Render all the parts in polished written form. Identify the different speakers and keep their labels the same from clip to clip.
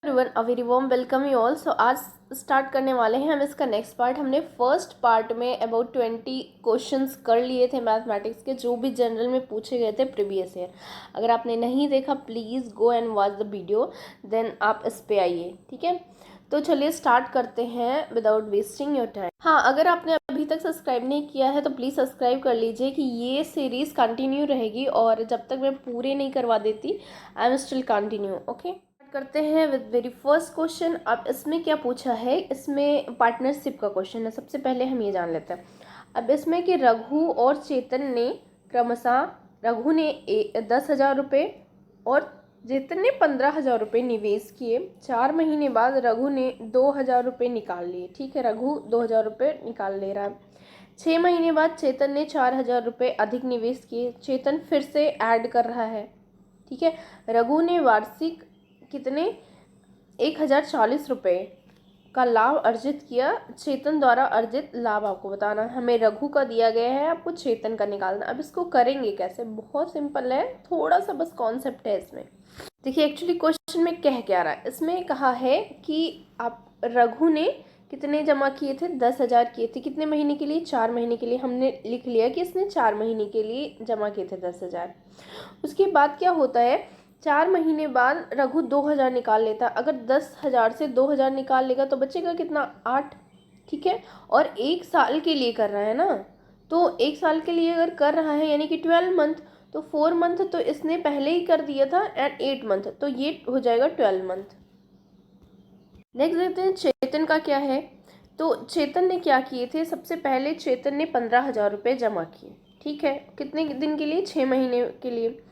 Speaker 1: Everyone a very warm welcome you all. So आज start करने वाले हैं हम इसका नेक्स्ट पार्ट। हमने फर्स्ट पार्ट में अबाउट 20 क्वेश्चंस कर लिए थे मैथमेटिक्स के, जो भी जनरल में पूछे गए थे प्रीवियस ईयर। अगर आपने नहीं देखा please go and watch the video, then आप इस पे आइए, ठीक है। तो चलिए स्टार्ट करते हैं विदाउट वेस्टिंग योर टाइम। हाँ, अगर आपने अभी तक सब्सक्राइब नहीं किया है तो प्लीज़ सब्सक्राइब कर लीजिए कि ये सीरीज़ कंटिन्यू रहेगी, और जब तक मैं पूरे नहीं करवा देती I am still continue. Okay, करते हैं विद वेरी फर्स्ट क्वेश्चन। अब इसमें क्या पूछा है, इसमें पार्टनरशिप का क्वेश्चन है। सबसे पहले हम ये जान लेते हैं अब इसमें कि रघु और चेतन ने क्रमशः, रघु ने 10,000 रुपये और चेतन ने 15,000 रुपये निवेश किए। 4 महीने बाद रघु ने 2,000 रुपये निकाल लिए। ठीक है, रघु 2,000 रुपये निकाल ले रहा है। 6 महीने बाद चेतन ने 4,000 रुपये अधिक निवेश किए। चेतन फिर से ऐड कर रहा है। ठीक है, रघु ने वार्षिक कितने 1,040 रुपये का लाभ अर्जित किया। चेतन द्वारा अर्जित लाभ आपको बताना है। हमें रघु का दिया गया है, आपको चेतन का निकालना। अब इसको करेंगे कैसे, बहुत सिंपल है, थोड़ा सा बस कॉन्सेप्ट है इसमें। देखिए एक्चुअली क्वेश्चन में कह क्या रहा है, इसमें कहा है कि आप रघु ने कितने जमा किए थे, 10,000 किए थे। कितने महीने के लिए, 4 महीने के लिए। हमने लिख लिया कि इसने 4 महीने के लिए जमा किए थे 10,000। उसके बाद क्या होता है, 4 महीने बाद रघु 2,000 निकाल लेता। अगर 10,000 से 2,000 निकाल लेगा तो बचेगा कितना, 8। ठीक है, और 1 साल के लिए कर रहा है ना, तो 1 साल के लिए अगर कर रहा है यानी कि 12 मंथ, तो 4 मंथ तो इसने पहले ही कर दिया था एंड 8 मंथ, तो ये हो जाएगा 12 मंथ। नेक्स्ट देखते हैं चेतन का क्या है। तो चेतन ने क्या किए थे, सबसे पहले चेतन ने 15,000 रुपये जमा किए। ठीक है, कितने दिन के लिए, 6 महीने के लिए।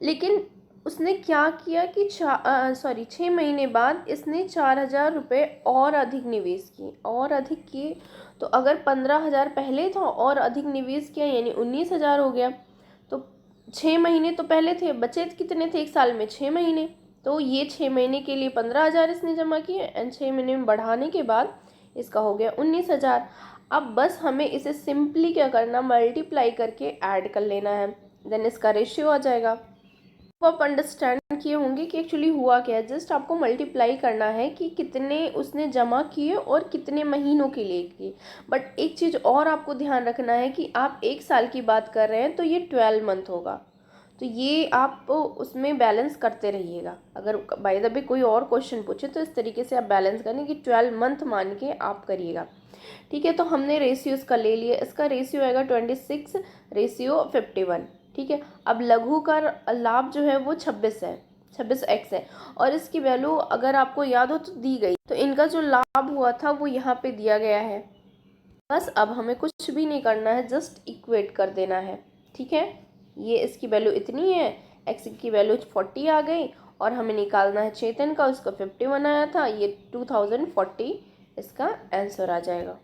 Speaker 1: लेकिन उसने क्या किया कि 6 महीने बाद इसने 4,000 रुपये और अधिक निवेश किए, और अधिक किए। तो अगर 15,000 पहले था और अधिक निवेश किया यानी 19,000 हो गया। तो 6 महीने तो पहले थे, बचे कितने थे एक साल में, 6 महीने। तो ये 6 महीने के लिए 15,000 इसने जमा किए एंड 6 महीने में बढ़ाने के बाद इसका हो गया 19,000। अब बस हमें इसे सिंपली क्या करना, मल्टीप्लाई करके ऐड कर लेना है, देन इसका रेशियो आ जाएगा। तो आप अंडरस्टैंड किए होंगे कि एक्चुअली हुआ क्या है। जस्ट आपको मल्टीप्लाई करना है कि कितने उसने जमा किए और कितने महीनों के लिए किए। बट एक चीज़ और आपको ध्यान रखना है कि आप 1 साल की बात कर रहे हैं तो ये 12 मंथ होगा। तो ये आप उसमें बैलेंस करते रहिएगा। अगर बाय द वे कोई और क्वेश्चन पूछे तो इस तरीके से आप बैलेंस करें कि 12 मंथ मान के आप करिएगा। ठीक है, तो हमने रेशियो इसका ले लिया। इसका रेशियो आएगा 26:51। ठीक है, अब लघु का लाभ जो है वो 26 है, 26x है, और इसकी वैल्यू अगर आपको याद हो तो दी गई। तो इनका जो लाभ हुआ था वो यहाँ पे दिया गया है। बस अब हमें कुछ भी नहीं करना है, जस्ट इक्वेट कर देना है। ठीक है, ये इसकी वैल्यू इतनी है, x की वैल्यू 40 आ गई, और हमें निकालना है चेतन का, उसका 51 आया था, ये 2040 इसका आंसर आ जाएगा।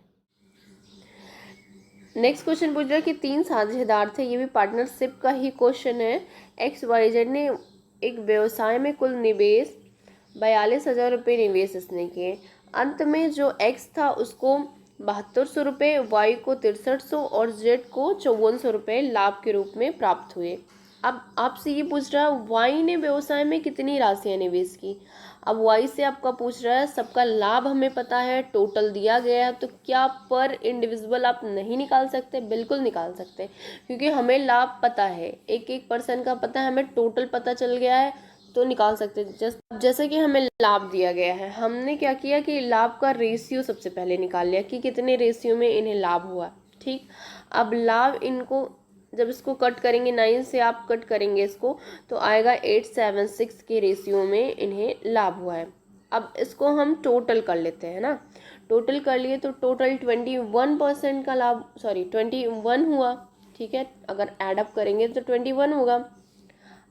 Speaker 1: नेक्स्ट क्वेश्चन पूछ रहा है कि 3 साझेदार थे, ये भी पार्टनरशिप का ही क्वेश्चन है। XYZ ने एक व्यवसाय में कुल निवेश 42,000 रुपये निवेश इसने किए। अंत में जो X था उसको 7200 रुपये, Y को 6300 और Z को 5400 रुपये लाभ के रूप में प्राप्त हुए। अब आपसे ये पूछ रहा है Y ने व्यवसाय में कितनी राशियाँ निवेश की। अब Y से आपका पूछ रहा है, सबका लाभ हमें पता है, टोटल दिया गया है, तो क्या पर इंडिविजुअल आप नहीं निकाल सकते, बिल्कुल निकाल सकते हैं, क्योंकि हमें लाभ पता है, एक एक पर्सन का पता है, हमें टोटल पता चल गया है, तो निकाल सकते हैं। जैसे कि हमें लाभ दिया गया है, हमने क्या किया कि लाभ का रेशियो सबसे पहले निकाल लिया कि कितने रेशियो में इन्हें लाभ हुआ। ठीक, अब लाभ इनको जब इसको कट करेंगे, 9 से आप कट करेंगे इसको, तो आएगा 876 के रेशियो में इन्हें लाभ हुआ है। अब इसको हम टोटल कर लेते हैं ना, टोटल कर लिए तो टोटल 21% का लाभ, सॉरी 21 हुआ। ठीक है, अगर ऐड अप करेंगे तो 21 होगा।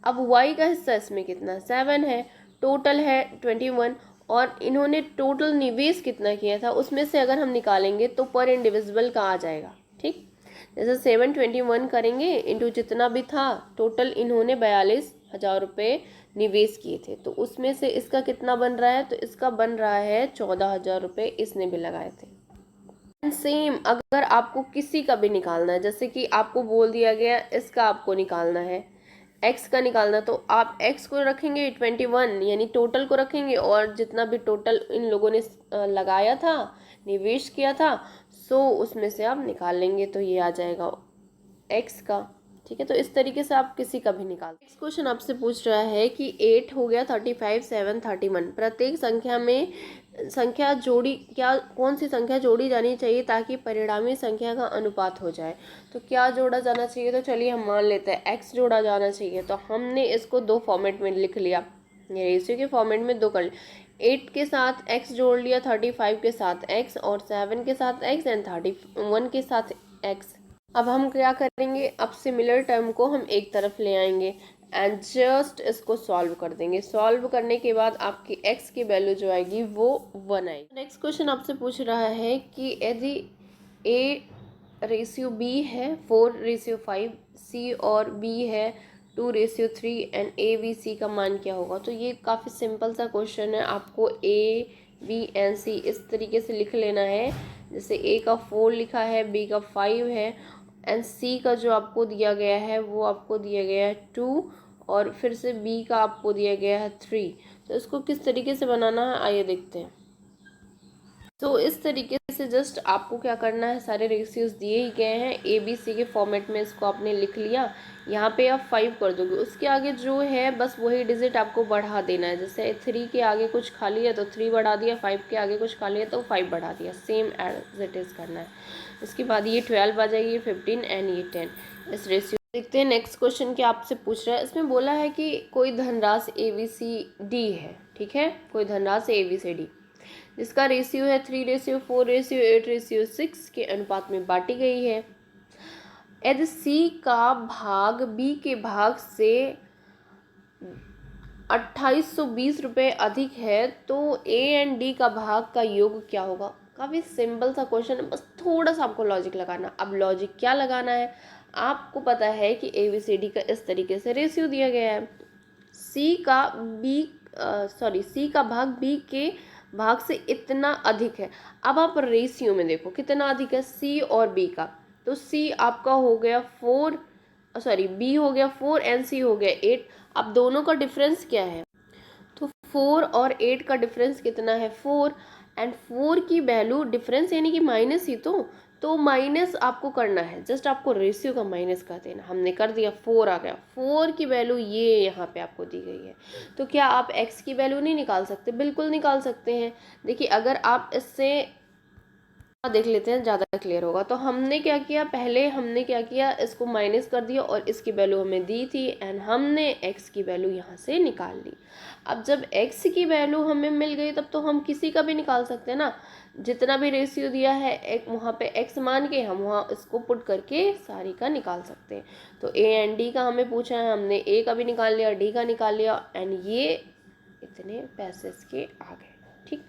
Speaker 1: अब y का हिस्सा इसमें कितना, 7 है, टोटल है 21, और इन्होंने टोटल निवेश कितना किया था उसमें से अगर हम निकालेंगे तो पर इंडिविजुअल का आ जाएगा। ठीक, जैसे 721 करेंगे इंटू जितना भी था, टोटल इन्होंने 42,000 रुपये निवेश किए थे, तो उसमें से इसका कितना बन रहा है, तो इसका बन रहा है 14,000 रुपये इसने भी लगाए थे। सेम अगर आपको किसी का भी निकालना है, जैसे कि आपको बोल दिया गया इसका आपको निकालना है, एक्स का निकालना, तो आप एक्स को रखेंगे 21 यानी टोटल को रखेंगे, और जितना भी टोटल इन लोगों ने लगाया था, निवेश किया था, सो उसमें से आप निकाल लेंगे, तो ये आ जाएगा एक्स का। ठीक है, तो इस तरीके से आप किसी का भी निकाल। नेक्स्ट क्वेश्चन आपसे पूछ रहा है कि 8 हो गया, 35, 7, 31, प्रत्येक संख्या में संख्या जोड़ी क्या, कौन सी संख्या जोड़ी जानी चाहिए ताकि परिणामी संख्या का अनुपात हो जाए। तो क्या जोड़ा जाना चाहिए, तो चलिए हम मान लेते हैं एक्स जोड़ा जाना चाहिए। तो हमने इसको दो फॉर्मेट में लिख लिया, ये रेशियो के फॉर्मेट में दो कर लिया। 8 के साथ एक्स जोड़ लिया, 35 के साथ एक्स, और 7 के साथ एक्स, एंड 31 के साथ एक्स। अब हम क्या करेंगे, अब सिमिलर टर्म को हम एक तरफ ले आएंगे एंड जस्ट इसको सॉल्व कर देंगे। सॉल्व करने के बाद आपकी x की वैल्यू जो आएगी वो 1 आएगी। नेक्स्ट क्वेश्चन आपसे पूछ रहा है कि यदि a/b है 4/5, c और b है 2/3 एंड a b c का मान क्या होगा। तो ये काफ़ी सिंपल सा क्वेश्चन है, आपको a b एंड c इस तरीके से लिख लेना है। जैसे a का 4 लिखा है, b का 5 है, एंड सी का जो आपको दिया गया है वो आपको दिया गया है 2, और फिर से बी का आपको दिया गया है 3। तो इसको किस तरीके से बनाना है आइए देखते हैं। तो इस तरीके से जस्ट आपको क्या करना है, सारे रेशियोज दिए ही गए हैं ए बी सी के फॉर्मेट में, इसको आपने लिख लिया। यहाँ पे आप 5 कर दोगे, उसके आगे जो है बस वही डिजिट आपको बढ़ा देना है। जैसे 3 के आगे कुछ खाली है तो 3 बढ़ा दिया, 5 के आगे कुछ खाली है तो 5 बढ़ा दिया, सेम एज इट इज़ करना है। इसके बाद ये 12 आ जाएगी, 15 एंड ये 10। इस रेशियो देखते हैं। नेक्स्ट क्वेश्चन क्या आपसे पूछ रहा है, इसमें बोला है कि कोई धनराशि ABCD है, ठीक है, कोई धनराशि ABCD जिसका रेशियो है 3/4/8/6 के अनुपात में बांटी गई है। यदि C का भाग B के भाग से 2820 रुपये अधिक है तो A एंड D का भाग का योग क्या होगा। काफ़ी सिंपल सा क्वेश्चन है, बस थोड़ा सा आपको लॉजिक लगाना। अब लॉजिक क्या लगाना है, आपको पता है कि ABCD का इस तरीके से रेशियो दिया गया है। C का भाग B के भाग से इतना अधिक है। अब आप रेशियो में देखो कितना अधिक है C और B का, तो C आपका हो गया 4, B हो गया 4 एंड C हो गया 8। अब दोनों का डिफरेंस क्या है, तो 4 और 8 का डिफरेंस कितना है 4, एंड 4 की वैल्यू डिफरेंस यानी कि माइनस ही तो माइनस आपको करना है, जस्ट आपको रेशियो का माइनस कर देना। हमने कर दिया, 4 आ गया, 4 की वैल्यू ये यहाँ पे आपको दी गई है। तो क्या आप x की वैल्यू नहीं निकाल सकते, बिल्कुल निकाल सकते हैं। देखिए अगर आप इससे देख लेते हैं ज़्यादा क्लियर होगा। तो हमने क्या किया, पहले हमने क्या किया, इसको माइनस कर दिया और इसकी वैल्यू हमें दी थी एंड हमने x की वैल्यू यहाँ से निकाल ली। अब जब x की वैल्यू हमें मिल गई तब तो हम किसी का भी निकाल सकते हैं ना। जितना भी रेशियो दिया है एक वहाँ पे x मान के हम वहाँ इसको पुट करके सारी का निकाल सकते हैं। तो a एंड d का हमें पूछा है, हमने a का भी निकाल लिया, d का निकाल लिया, एंड ये इतने पैसे के आ गए। ठीक,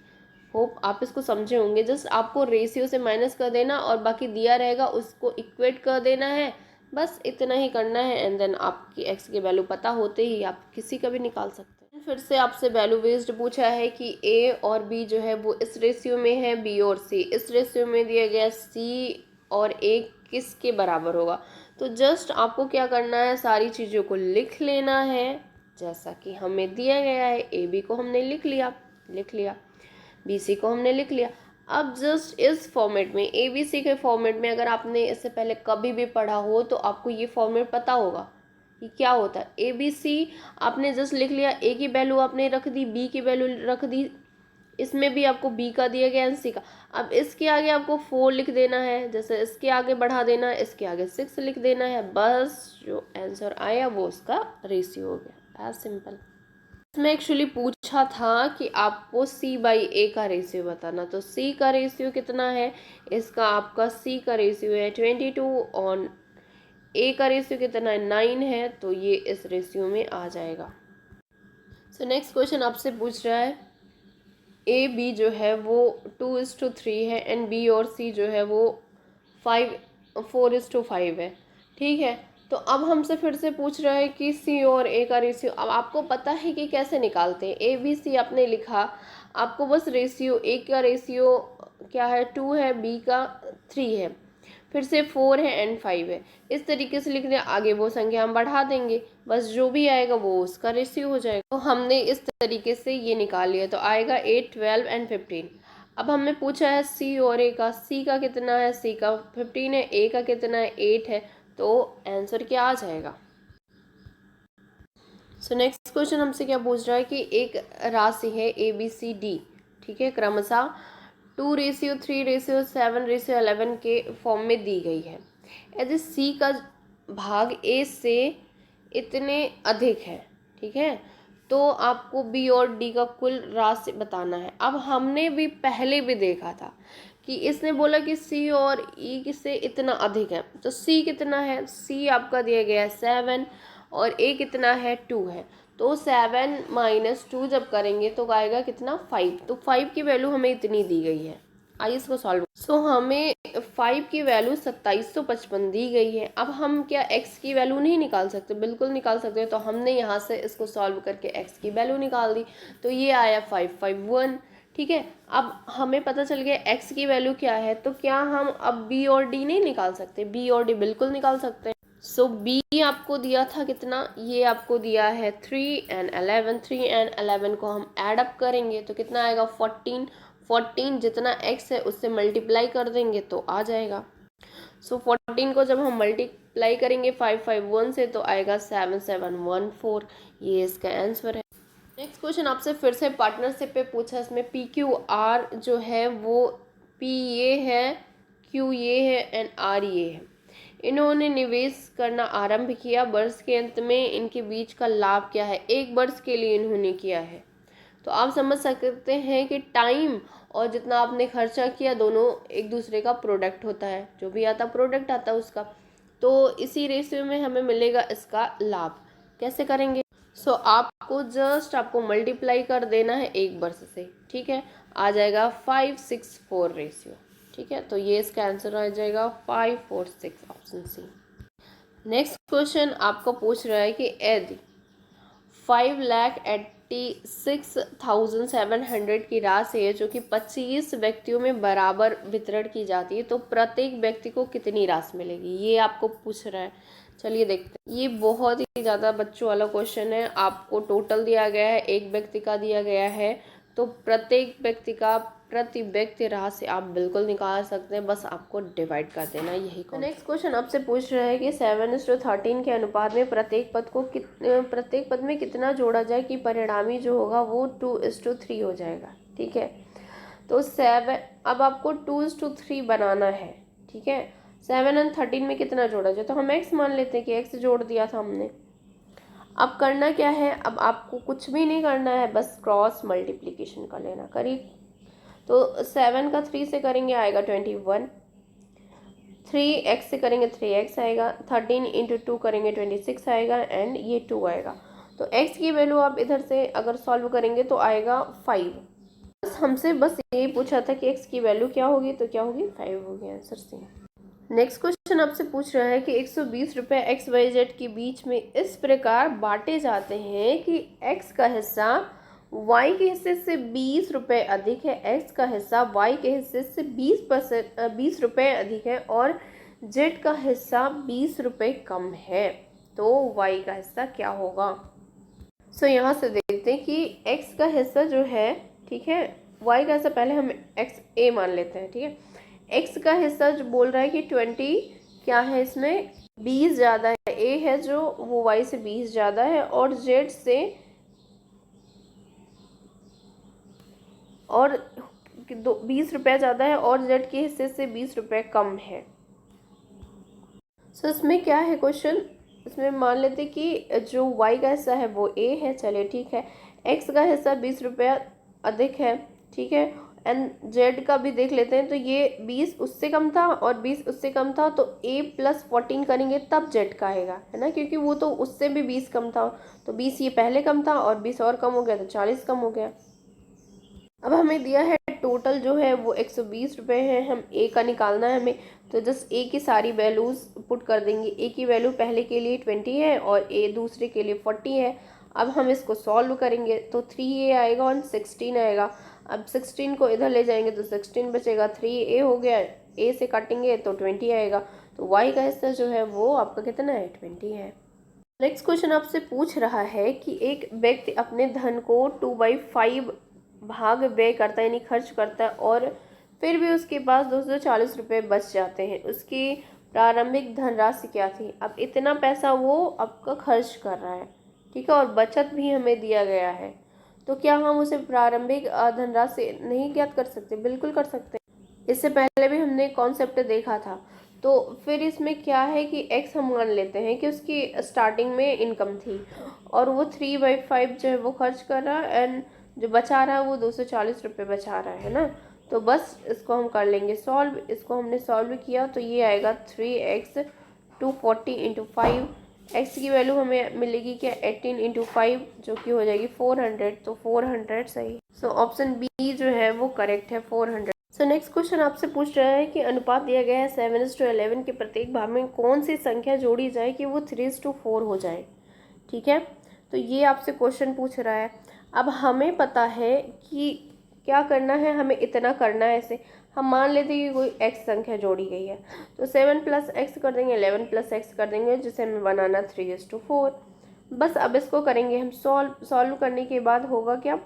Speaker 1: होप आप इसको समझे होंगे। जस्ट आपको रेशियो से माइनस कर देना और बाकी दिया रहेगा उसको इक्वेट कर देना है, बस इतना ही करना है, एंड देन आपकी x की वैल्यू पता होते ही आप किसी का भी निकाल सकते हैं। फिर से आपसे वैल्यू बेस्ड पूछा है कि a और b जो है वो इस रेशियो में है, b और c इस रेशियो में दिया गया, c और a किसके बराबर होगा। तो जस्ट आपको क्या करना है, सारी चीज़ों को लिख लेना है जैसा कि हमें दिया गया है। ए बी को हमने लिख लिया, BC को हमने लिख लिया। अब जस्ट इस फॉर्मेट में ABC के फॉर्मेट में अगर आपने इससे पहले कभी भी पढ़ा हो तो आपको ये फॉर्मेट पता होगा कि क्या होता है। ABC आपने जस्ट लिख लिया, A की वैल्यू आपने रख दी, B की वैल्यू रख दी, इसमें भी आपको B का दिया गया एंड C का। अब इसके आगे आपको 4 लिख देना है, जैसे इसके आगे बढ़ा देना है, इसके आगे 6 लिख देना है, बस जो आंसर आया वो उसका रेशियो हो गया, एज सिंपल। इसमें एक्चुअली पूछा था कि आपको C/A का रेशियो बताना। तो C का रेशियो कितना है, इसका आपका C का रेशियो है 22 और A का रेशियो कितना है 9 है, तो ये इस रेशियो में आ जाएगा। सो नेक्स्ट क्वेश्चन आपसे पूछ रहा है AB जो है वो 2:3 है एंड B और C जो है वो 4:5 है, ठीक है। तो अब हमसे फिर से पूछ रहा है कि C और A का रेशियो। अब आपको पता है कि कैसे निकालते हैं, ABC आपने लिखा, आपको बस रेशियो, A का रेशियो क्या है 2 है, B का 3 है, फिर से 4 है एंड 5 है। इस तरीके से लिख दिया, आगे वो संख्या हम बढ़ा देंगे, बस जो भी आएगा वो उसका रेशियो हो जाएगा। तो हमने इस तरीके से ये निकाल लिया, तो आएगा 8, 12 एंड 15। अब हमने पूछा है सी और ए का, सी का कितना है, सी का 15 है, ए का कितना है, 8 है, तो आंसर क्या आ जाएगा। सो नेक्स्ट क्वेश्चन हमसे क्या पूछ रहा है कि एक राशि है ABCD, ठीक है, क्रमशः 2:3:7:11 के फॉर्म में दी गई है। यदि C का भाग A से इतने अधिक है, ठीक है, तो आपको B और D का कुल राशि बताना है। अब हमने भी पहले भी देखा था कि इसने बोला कि C और E से इतना अधिक है, तो C कितना है, C आपका दिया गया है 7 और A कितना है 2 है, तो 7 - 2 जब करेंगे तो आएगा कितना 5, तो 5 की वैल्यू हमें इतनी दी गई है। आइए इसको सॉल्व। हमें 5 की वैल्यू 2755 दी गई है। अब हम क्या x की वैल्यू नहीं निकाल सकते, बिल्कुल निकाल सकते हैं। तो हमने यहाँ से इसको सॉल्व करके x की वैल्यू निकाल दी, तो ये आया 551, ठीक है। अब हमें पता चल गया x की वैल्यू क्या है, तो क्या हम अब b और d नहीं निकाल सकते, b और d बिल्कुल निकाल सकते हैं। b आपको दिया था कितना, ये आपको दिया है 3 and 11, 3 and 11 को हम ऐड अप करेंगे तो कितना आएगा 14, 14 जितना x है उससे मल्टीप्लाई कर देंगे तो आ जाएगा। 14 को जब हम मल्टीप्लाई करेंगे 551 से तो आएगा 7714, ये इसका आंसर है। नेक्स्ट क्वेश्चन आपसे फिर से पार्टनरशिप पे पूछा, इसमें PQR जो है वो P ये है, Q ये है एंड R ये है। इन्होंने निवेश करना आरंभ किया, वर्ष के अंत में इनके बीच का लाभ क्या है, एक वर्ष के लिए इन्होंने किया है। तो आप समझ सकते हैं कि टाइम और जितना आपने खर्चा किया दोनों एक दूसरे का प्रोडक्ट होता है, जो भी आता प्रोडक्ट आता है उसका, तो इसी रेशियो में हमें मिलेगा इसका लाभ। कैसे करेंगे, आपको मल्टीप्लाई कर देना है एक वर्ष से, ठीक है, आ जाएगा 564 रेशियो, ठीक है, तो ये इसका आंसर आ जाएगा 5 और 6, ऑप्शन सी। नेक्स्ट क्वेश्चन आपको पूछ रहा है कि यदि 5,86,700 की राशि है जो कि 25 व्यक्तियों में बराबर वितरण की जाती है, तो प्रत्येक व्यक्ति को कितनी राशि मिलेगी, ये आपको पूछ रहा है। चलिए देखते हैं, ये बहुत ही ज़्यादा बच्चों वाला क्वेश्चन है। आपको टोटल दिया गया है, एक व्यक्ति का दिया गया है, तो प्रत्येक व्यक्ति का प्रति व्यक्ति राशि आप बिल्कुल निकाल सकते हैं, बस आपको डिवाइड कर देना, यही। नेक्स्ट क्वेश्चन आपसे पूछ रहा है कि 7:13 के अनुपात में प्रत्येक पद में कितना जोड़ा जाए कि परिणामी जो होगा वो 2:3 हो जाएगा, ठीक है। तो 7, अब आपको 2:3 बनाना है, ठीक है। 7 और 13 में कितना जोड़ा जाए, तो हम x मान लेते हैं कि x जोड़ दिया था हमने। अब करना क्या है, अब आपको कुछ भी नहीं करना है, बस क्रॉस मल्टीप्लिकेशन कर लेना। करिए, तो 7 का 3 से करेंगे आएगा 21, 3x से करेंगे 3x आएगा, 13 इंटू 2 करेंगे 26 आएगा एंड ये 2 आएगा। तो x की वैल्यू आप इधर से अगर सॉल्व करेंगे तो आएगा 5। हमसे बस यही पूछा था कि x की वैल्यू क्या होगी, तो क्या होगी 5 होगी, आंसर सी। नेक्स्ट क्वेश्चन आपसे पूछ रहा है कि 120 रुपये XYZ के बीच में इस प्रकार बांटे जाते हैं कि x का हिस्सा y के हिस्से से 20 रुपये अधिक है, x का हिस्सा y के हिस्से से 20 रुपये अधिक है और z का हिस्सा 20 रुपये कम है, तो y का हिस्सा क्या होगा। यहाँ से देखते हैं कि x का हिस्सा जो है, ठीक है, y का हिस्सा पहले हम x a मान लेते हैं, ठीक है। x का हिस्सा जो बोल रहा है कि 20 क्या है, इसमें 20 ज़्यादा है, a है जो वो y से 20 ज़्यादा है और z से और 20 रुपये ज़्यादा है और z के हिस्से से 20 रुपये कम है। इसमें क्या है क्वेश्चन, इसमें मान लेते कि जो y का हिस्सा है वो a है, चलिए ठीक है। x का हिस्सा 20 रुपया अधिक है, ठीक है, एंड z का भी देख लेते हैं। तो ये 20 उससे कम था और 20 उससे कम था, तो a + 14 करेंगे तब z का आएगा, है ना, क्योंकि वो तो उससे भी 20 कम था, तो 20 ये पहले कम था और 20 और कम हो गया तो 40 कम हो गया। अब हमें दिया है टोटल जो है वो 120 रुपये है, हम ए का निकालना है हमें, तो जस्ट ए की सारी वैल्यूज़ पुट कर देंगे। ए की वैल्यू पहले के लिए 20 है और ए दूसरे के लिए 40 है। अब हम इसको सॉल्व करेंगे तो 3a आएगा और 16 आएगा। अब 16 को इधर ले जाएंगे तो 16 बचेगा, 3a हो गया, ए से काटेंगे तो 20 आएगा, तो वाई का हिस्सा जो है वो आपका कितना है, 20 है। नेक्स्ट क्वेश्चन आपसे पूछ रहा है कि एक व्यक्ति अपने धन को 2/5 भाग व्यय करता है यानी खर्च करता है और फिर भी उसके पास 240 रुपये बच जाते हैं, उसकी प्रारंभिक धनराशि क्या थी। अब इतना पैसा वो आपका खर्च कर रहा है, ठीक है, और बचत भी हमें दिया गया है, तो क्या हम उसे प्रारंभिक धनराशि नहीं ज्ञात कर सकते? बिल्कुल कर सकते हैं। इससे पहले भी हमने कॉन्सेप्ट देखा था। तो फिर इसमें क्या है कि एक्स हम मान लेते हैं कि उसकी स्टार्टिंग में इनकम थी और वो 3/5 जो है वो खर्च कर रहा है एंड जो बचा रहा है वो 240 रुपये बचा रहा है ना। तो बस इसको हम कर लेंगे सॉल्व। इसको हमने सॉल्व किया तो ये आएगा 3x 240 इंटू 5। एक्स की वैल्यू हमें मिलेगी क्या, 18 इंटू 5 जो कि हो जाएगी 400, तो 400 सही। सो ऑप्शन बी जो है वो करेक्ट है, 400। सो नेक्स्ट क्वेश्चन आपसे पूछ रहा है कि अनुपात दिया गया है 7:11 के प्रत्येक भाग में कौन सी संख्या जोड़ी जाए कि वो 3:4 हो जाए, ठीक है। तो ये आपसे क्वेश्चन पूछ रहा है। अब हमें पता है कि क्या करना है, हमें इतना करना है। ऐसे हम मान लेते हैं कि कोई एक्स संख्या जोड़ी गई है, तो 7 + x कर देंगे, 11 + x कर देंगे, जिसे हमें बनाना 3:4। बस अब इसको करेंगे हम सॉल्व करने के बाद होगा क्या,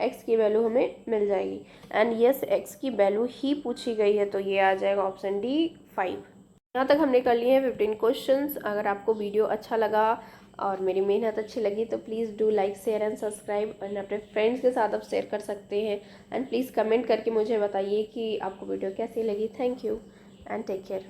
Speaker 1: x की वैल्यू हमें मिल जाएगी एंड यस x की वैल्यू ही पूछी गई है, तो ये आ जाएगा ऑप्शन डी 5। यहाँ तक हमने कर लिए हैं 15 क्वेश्चंस। अगर आपको वीडियो अच्छा लगा और मेरी मेहनत अच्छी लगी तो please do like share and subscribe, and अपने फ्रेंड्स के साथ आप शेयर कर सकते हैं। एंड प्लीज़ कमेंट करके मुझे बताइए कि आपको वीडियो कैसी लगी। Thank you and take care.